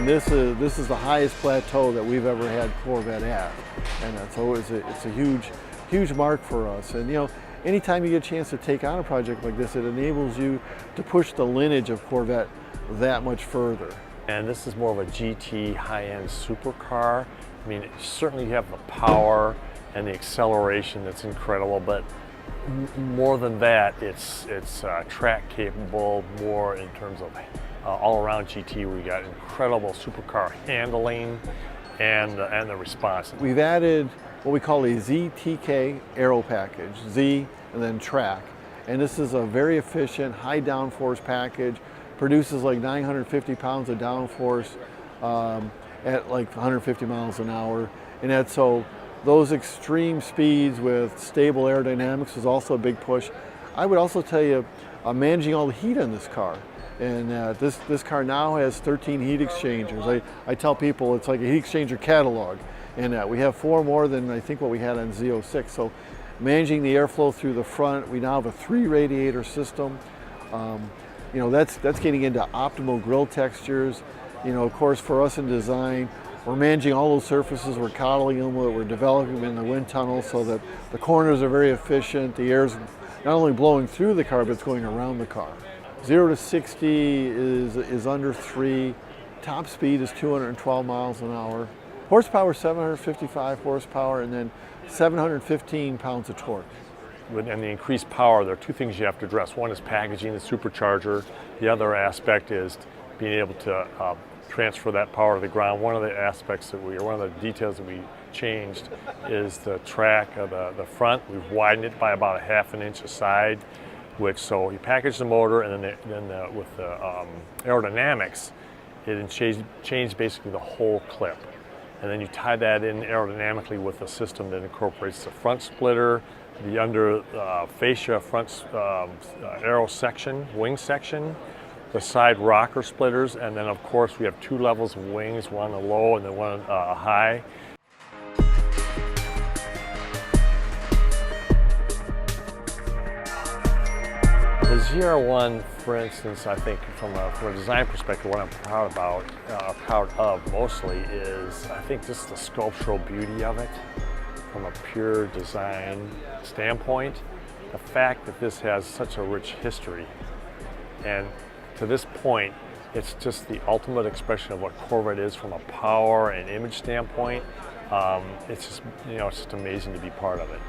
this is the highest plateau that we've ever had Corvette at, and so it's a huge mark for us. And you know, anytime you get a chance to take on a project like this, it enables you to push the lineage of Corvette that much further. And this is more of a GT high-end supercar. I mean, certainly you have the power and the acceleration that's incredible, but more than that, it's track capable, more in terms of all-around GT, where you got incredible supercar handling and the response. We've added what we call a ZTK aero package, Z and then track. And this is a very efficient, high downforce package, produces like 950 pounds of downforce at like 150 miles an hour. And that's so those extreme speeds with stable aerodynamics is also a big push. I would also tell you, managing all the heat in this car. And this car now has 13 heat exchangers. I tell people it's like a heat exchanger catalog. And we have 4 more than I think what we had on Z06. So managing the airflow through the front, we now have a 3 radiator system. You know, that's getting into optimal grille textures. You know, of course, for us in design, we're managing all those surfaces, we're coddling them, we're developing them in the wind tunnel so that the corners are very efficient. The air's not only blowing through the car, but it's going around the car. 0 to 60 is under 3. Top speed is 212 miles an hour. Horsepower, 755 horsepower, and then 715 pounds of torque. And the increased power, there are 2 things you have to address. One is packaging the supercharger. The other aspect is being able to transfer that power to the ground. One of the aspects that one of the details that we changed is the track of the front. We've widened it by about 1/2 inch aside, so you package the motor, and then with the aerodynamics, it changed basically the whole clip. And then you tie that in aerodynamically with a system that incorporates the front splitter, the under fascia front aero section, wing section, the side rocker splitters, and then of course we have 2 levels of wings, one a low and then one high. The ZR1, for instance, I think from a design perspective, what I'm proud of mostly is, I think, just the sculptural beauty of it from a pure design standpoint. The fact that this has such a rich history, and to this point, it's just the ultimate expression of what Corvette is from a power and image standpoint. It's just, you know, it's just amazing to be part of it.